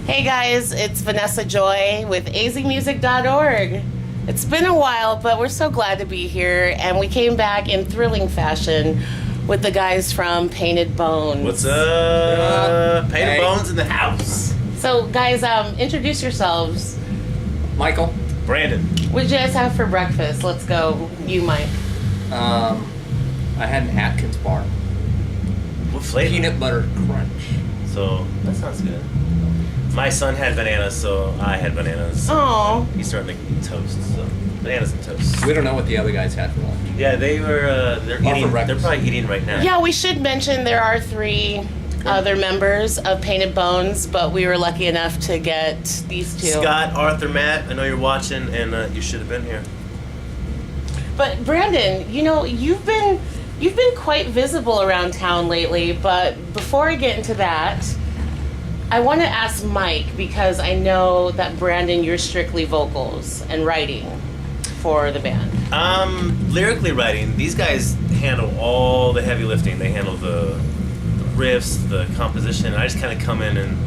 Hey guys, it's Vanessa Joy with AzMusic.org. It's been a while, but we're so glad to be here, and we came back in thrilling fashion with the guys from Painted Bones. What's up? Painted Bones in the house. So guys, introduce yourselves. Michael. Brandon. What did you guys have for breakfast? Let's go. You, Mike. I had an Atkins bar. What flavor? Peanut butter crunch. So, that sounds good. My son had bananas, so I had bananas. Oh. He's starting to eat toast, so bananas and toast. We don't know what the other guys had for lunch. Yeah, they were, they're eating, they're probably eating right now. Yeah, we should mention there are 3 other members of Painted Bones, but we were lucky enough to get these 2. Scott, Arthur, Matt, I know you're watching, and you should have been here. But Brandon, you know, you've been quite visible around town lately, but before I get into that, I want to ask Mike, because I know that Brandon, you're strictly vocals and writing for the band. Lyrically writing, these guys handle all the heavy lifting. They handle the riffs, the composition. I just kind of come in and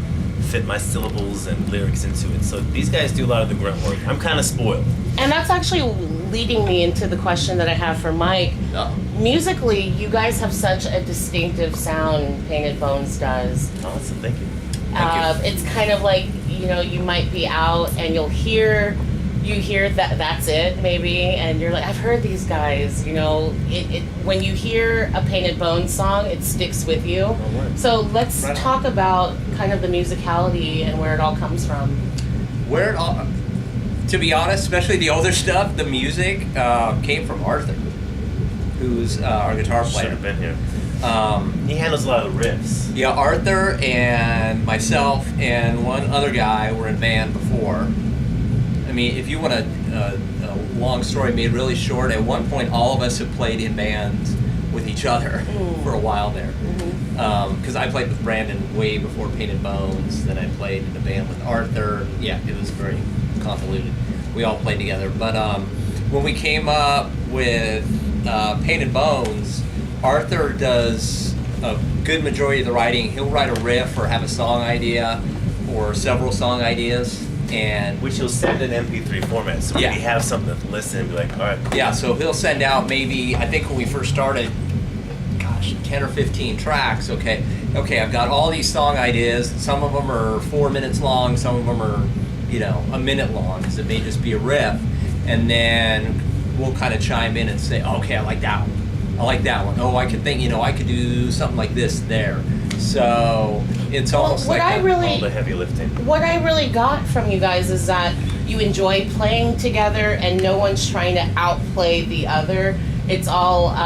fit my syllables and lyrics into it. So these guys do a lot of the grunt work. I'm kind of spoiled. And that's actually leading me into the question that I have for Mike. Oh. Musically, you guys have such a distinctive sound, Painted Bones does. Oh, so thank you. It's kind of like, you know, you might be out and you hear that's it maybe, and you're like, I've heard these guys, you know, it when you hear a Painted Bones song, it sticks with you. Oh, so let's talk about kind of the musicality and where it all comes from. To be honest, especially the older stuff, the music came from Arthur, who's our guitar player. Should have been here. He handles a lot of the riffs. Yeah, Arthur and myself and one other guy were in band before. I mean, if you want a long story made really short, at one point all of us have played in bands with each other for a while there. Because I played with Brandon way before Painted Bones, then I played in a band with Arthur. Yeah, it was very convoluted. We all played together. But when we came up with Painted Bones, Arthur does a good majority of the writing. He'll write a riff or have a song idea or several song ideas, and which he'll send in MP3 format, so we have something to listen and be like, all right. Yeah, so he'll send out maybe, I think when we first started, 10 or 15 tracks. Okay, I've got all these song ideas. Some of them are 4 minutes long. Some of them are, you know, a minute long, because it may just be a riff. And then we'll kind of chime in and say, okay, I like that one. I like that one. Oh, I could think, you know, I could do something like this there. So it's almost like all the heavy lifting. What I really got from you guys is that you enjoy playing together and no one's trying to outplay the other. It's all,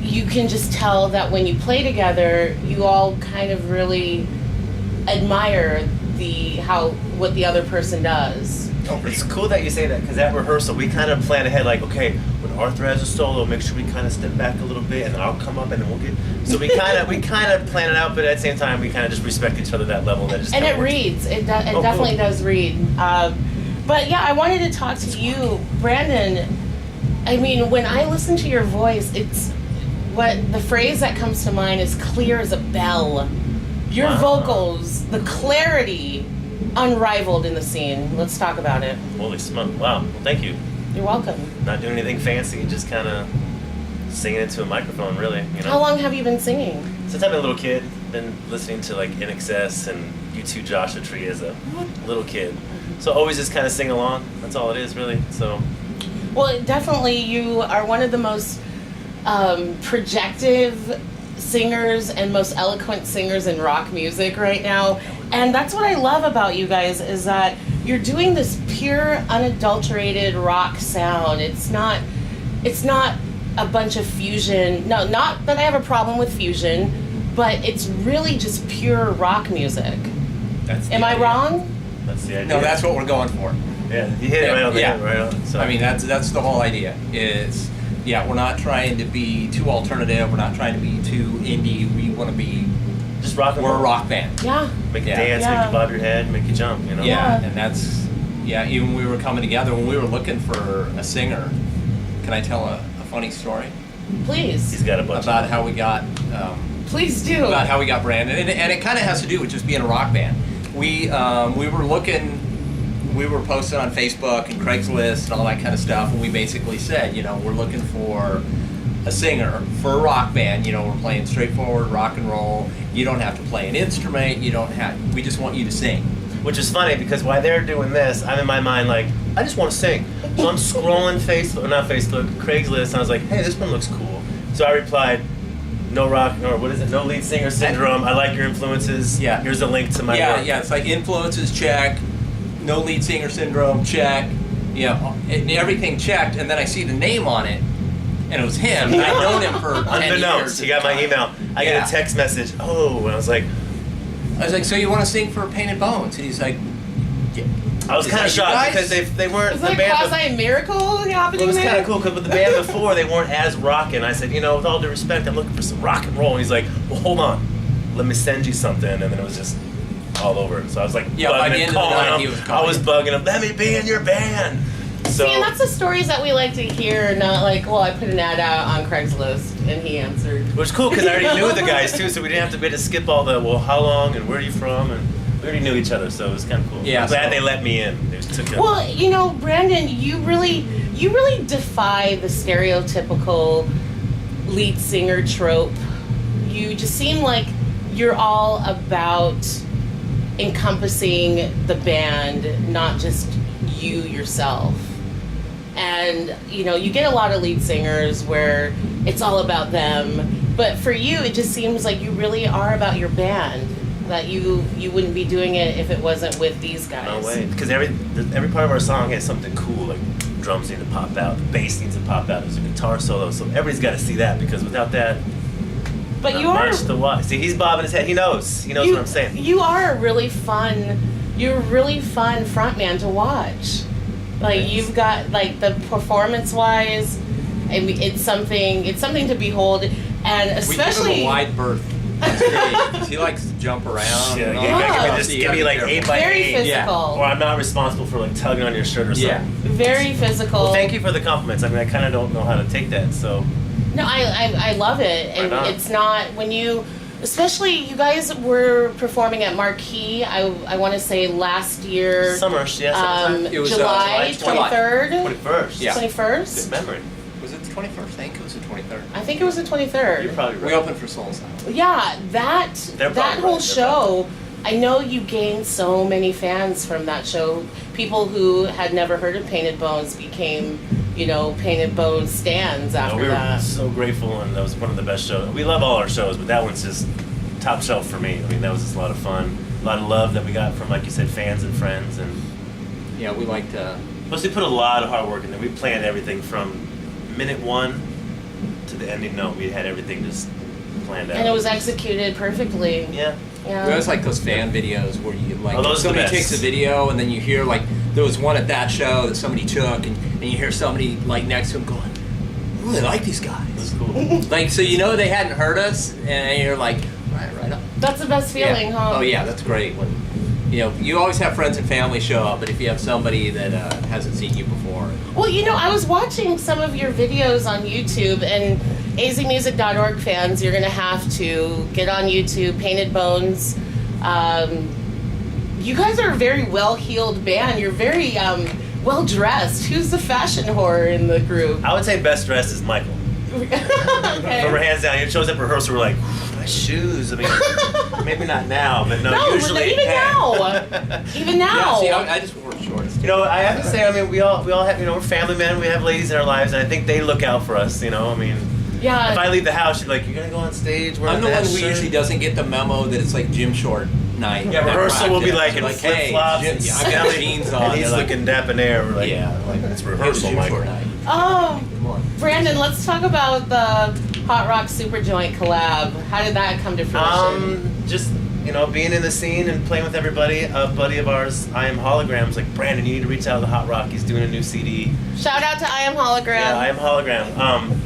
you can just tell that when you play together, you all kind of really admire what the other person does. Oh, it's cool that you say that, because at rehearsal we kind of plan ahead, like, okay, when Arthur has a solo, make sure we kind of step back a little bit, and then I'll come up, and then we'll get. So we kind of plan it out, but at the same time we kind of just respect each other that level. That just and it works. reads. It definitely cool. does read. But yeah, I wanted to talk to you, Brandon. I mean, when I listen to your voice, it's what the phrase that comes to mind is clear as a bell. Your vocals, the clarity, unrivaled in the scene. Let's talk about it. Holy smoke! Wow, well, thank you. You're welcome. Not doing anything fancy, just kind of singing into a microphone, really. You know. How long have you been singing? Since I've been a little kid, been listening to like NXS and U2 Joshua Tree as a little kid. So always just kind of sing along. That's all it is, really. So. Well, definitely, you are one of the most projective singers and most eloquent singers in rock music right now. And that's what I love about you guys, is that you're doing this pure, unadulterated rock sound. It's not a bunch of fusion. No, not that I have a problem with fusion, but it's really just pure rock music. Am I wrong? That's the idea. No, that's what we're going for. Yeah, you hit it right on the head, right on. So. I mean, that's the whole idea. Is we're not trying to be too alternative. We're not trying to be too indie. We want to be just rock. We're a rock band. Yeah. Make you dance, make you bob your head, make you jump. You know. Yeah, and that's even when we were coming together, when we were looking for a singer. Can I tell a funny story? Please. He's got a bunch about how we got. Please do. About how we got Brandon, and it kind of has to do with just being a rock band. we were looking. We were posted on Facebook and Craigslist and all that kind of stuff, and we basically said, we're looking for a singer for a rock band. We're playing straightforward rock and roll. You don't have to play an instrument. We just want you to sing. Which is funny because while they're doing this, I'm in my mind like, I just want to sing. So I'm scrolling Craigslist, and I was like, hey, this one looks cool. So I replied, no lead singer syndrome. I like your influences. Yeah. Here's a link to my work. Yeah, it's like influences check, no lead singer syndrome check, and everything checked, and then I see the name on it, and it was him. And I've known him for 10 years. Unbeknownst, he got my email. I get a text message. Oh, and I was like, so you want to sing for Painted Bones? And he's like, yeah. I was kind of shocked because they weren't. It's the like band quasi-miracle happening it was there. kind of cool because with the band before they weren't as rockin'. I said, with all due respect, I'm looking for some rock and roll. And he's like, well, hold on, let me send you something. And then it was just all over. So I was like, by the end of the night, he was calling. I was bugging him. Let me be in your band. So, See, and that's the stories that we like to hear, not like, well, I put an ad out on Craigslist and he answered. Which was cool because I already knew the guys too, so we didn't have to skip all the, well, how long and where are you from, and we already knew each other, so it was kind of cool. Yeah, I'm glad they let me in. They took it. Well, Brandon, you really defy the stereotypical lead singer trope. You just seem like you're all about encompassing the band, not just you yourself. And you get a lot of lead singers where it's all about them, but for you it just seems like you really are about your band, that you wouldn't be doing it if it wasn't with these guys. No way, because every part of our song has something cool, like drums need to pop out, the bass needs to pop out, there's a guitar solo, so everybody's got to see that, because without that, but not you are much to watch. See, he's bobbing his head, he knows what I'm saying. You are a really fun frontman to watch. Like, Thanks. you've got, like, the performance-wise, I mean, it's something to behold, and especially... We give him a wide berth. That's great, because he likes to jump around. Yeah, and all you that. gotta give me like 8 by Very 8. physical. Or I'm not responsible for like tugging on your shirt or something. Yeah. Very physical. Well, thank you for the compliments. I mean, I kind of don't know how to take that, so... No, I love it, and Right on. it's not, when you... Especially, you guys were performing at Marquee, I want to say last year... Summers, yes. It was, July July 23rd? 21st. Yeah. 21st? Good memory. Was it the 21st? I think it was the 23rd. I think it was the 23rd. You're probably right. We opened for Soul Sound. Yeah, that They're probably whole right, show, I know you gained so many fans from that show. People who had never heard of Painted Bones became, Painted Bones stans after we were that. so grateful, and that was one of the best shows. We love all our shows, but that one's just top shelf for me. I mean, that was just a lot of fun. A lot of love that we got from, like you said, fans and friends. And Yeah, we like to... plus, we put a lot of hard work in there. We planned everything from minute 1 to the ending note. We had everything just planned out. And it was executed perfectly. Yeah. Yeah. We always like those fan videos where you like those are the somebody best. takes a video and then you hear like there was one at that show that somebody took and you hear somebody like next to him going, "I really like these guys." That's cool. Like, so they hadn't heard us and you're like, right up. That's the best feeling, Yeah. huh? Oh yeah, that's great. When you always have friends and family show up, but if you have somebody that hasn't seen you before. Well, I was watching some of your videos on YouTube, and AzMusic.org fans, you're going to have to get on YouTube, Painted Bones. You guys are a very well-heeled band. You're very well-dressed. Who's the fashion whore in the group? I would say best dressed is Michael. Okay. From her hands down. He shows up at rehearsal, we're like, my shoes. I mean, maybe not now, but No, usually. even now. Even now. Yeah, see, I just wore shorts. I have to say, I mean, we all have, we're family men. We have ladies in our lives, and I think they look out for us. I mean, Yeah. if I leave the house, she's like, "You're gonna go on stage." I'm the one who shirt? usually doesn't get the memo that it's like gym short night. Yeah, at rehearsal will be practice. like in flip hey, flops. yeah, I got jeans on. And he's They're like, looking debonair. We're like, yeah, like it's rehearsal, gym Michael. short night. Oh, Come on. Brandon, let's talk about the Hot Rock Super Joint collab. How did that come to fruition? Just being in the scene and playing with everybody. A buddy of ours, I Am Holograms, like, Brandon, you need to reach out to Hot Rock. He's doing a new CD. Shout out to I Am Hologram. Yeah, I Am Hologram.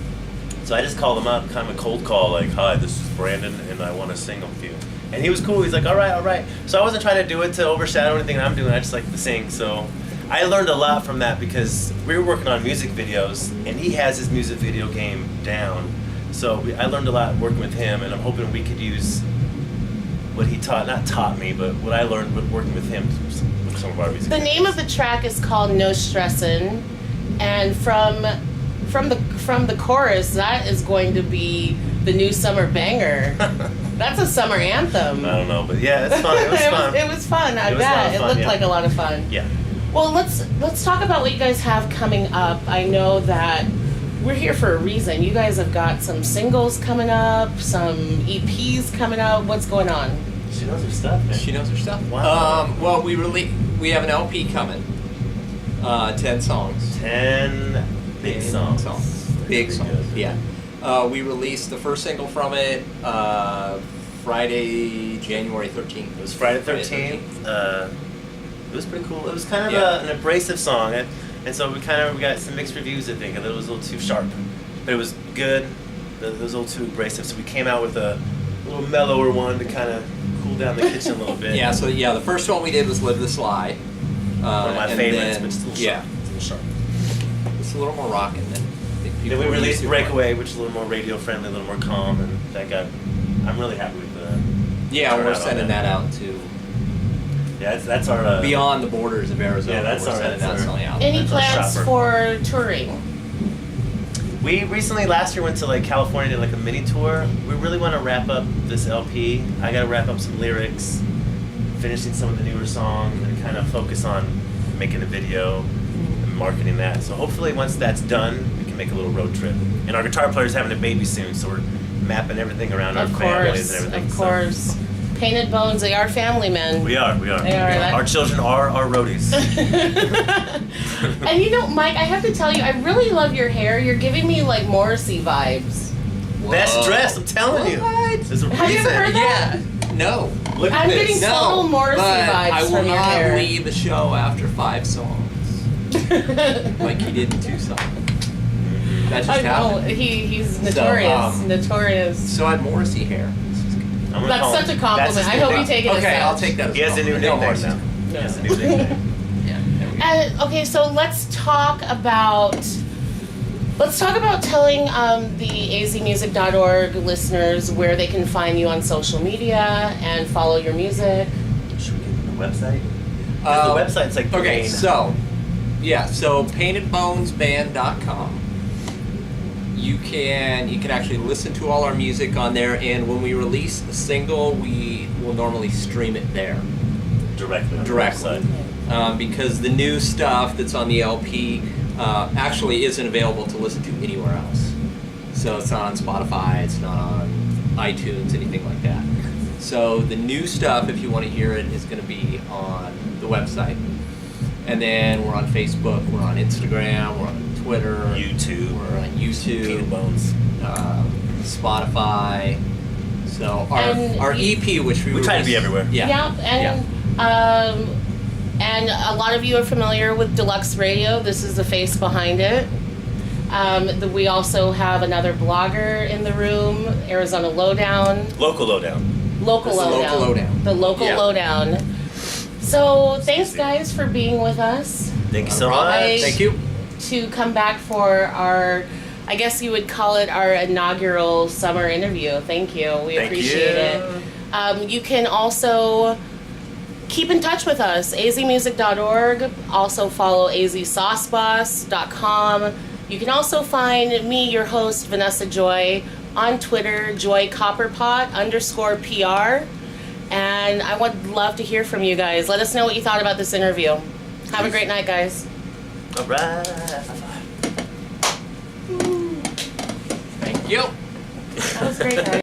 So I just called him up, kind of a cold call, like, "Hi, this is Brandon, and I want to sing with you." And he was cool. He's like, all right. So I wasn't trying to do it to overshadow anything I'm doing. I just like to sing. So I learned a lot from that because we were working on music videos, and he has his music video game down. So I learned a lot working with him, and I'm hoping we could use what he not taught me, but what I learned with working with him with some of our music. The name of the track is called No Stressin', and from the chorus, that is going to be the new summer banger. That's a summer anthem. I don't know, but yeah, it's fun. It was fun. It was fun. I It was a lot bet of it fun, looked yeah. like a lot of fun. Yeah. Well, let's talk about what you guys have coming up. I know that we're here for a reason. You guys have got some singles coming up, some EPs coming up. What's going on? She knows her stuff, man. She knows her stuff. Wow. Well, we have an LP coming. 10 songs. 10 big songs. Big Really songs. good. Yeah. We released the first single from it Friday, January 13th. It was Friday the 13th. It was pretty cool. It was kind of an abrasive song, and so we got some mixed reviews. I think it was a little too sharp, but it was good. It was a little too abrasive, so we came out with a little mellower one to kind of cool down the kitchen a little bit. Yeah. So the first one we did was "Live This Lie." One of my and favorites, then- but it's a little yeah, sharp. It's a little sharp. it's a little more rockin' than. I think people Then we were released used to. Breakaway, which is a little more radio friendly, a little more calm, and I'm really happy with the. Yeah, we're turnout on sending that out to Yeah, that's our. beyond the borders of Arizona. Yeah, that's we're our- sending that's that our- song out. Any That's our plans shopper. for touring? We recently last year went to like California, did like a mini tour. We really want to wrap up this LP. I got to wrap up some lyrics, finishing some of the newer songs, and kind of focus on making a video and marketing that. So hopefully once that's done, we can make a little road trip. And our guitar player's having a baby soon, so we're mapping everything around our Of families course, and everything. of course. Painted Bones, they are family men. We are. They are, that- Our children are our roadies. And you know, Mike, I have to tell you, I really love your hair. You're giving me like Morrissey vibes. Best Whoa. dress, I'm telling you. What? There's a reason. Have you ever heard that? Yeah. No. Look at I'm this. getting total Morrissey but vibes I will from your not hair. leave the show after 5 songs, like he did in 2 songs. That just I know, happened. he's notorious, So, notorious. So I had Morrissey hair. I'm gonna That's call such him- a compliment. that's his I new hope you name. take it as Okay, I'll such. take that as He has a new compliment. nickname Morrissey. now. He has a new Yeah. nickname. Yeah. There we go. And okay, so let's talk about telling the AzMusic.org listeners where they can find you on social media and follow your music. Should we get the website? 'Cause the website's like the Okay, main- so paintedbonesband.com. You can actually listen to all our music on there, and when we release a single, we will normally stream it there directly on directly. the website. Because the new stuff that's on the LP actually isn't available to listen to anywhere else. So it's not on Spotify, it's not on iTunes, anything like that. So the new stuff, if you want to hear it, is going to be on the website. And then we're on Facebook, we're on Instagram, we're on Twitter, YouTube. we're on YouTube, Peanut Bones. Spotify. So And our you- EP, which we try to be released- everywhere. Yeah. And a lot of you are familiar with Deluxe Radio. This is the face behind it. We also have another blogger in the room, Arizona Lowdown. Local Lowdown. Local This is Lowdown. Local Lowdown. The Local Yeah. Lowdown. So thanks guys for being with us. Thank you so No problem. much. Thank you. To come back for our, I guess you would call it our inaugural summer interview. Thank you. We Thank appreciate you. it. You can also keep in touch with us, azmusic.org. Also follow azsauceboss.com. You can also find me, your host, Vanessa Joy, on Twitter, joycopperpot_PR. And I would love to hear from you guys. Let us know what you thought about this interview. Have a great night, guys. All right. Thank you. That was great, guys.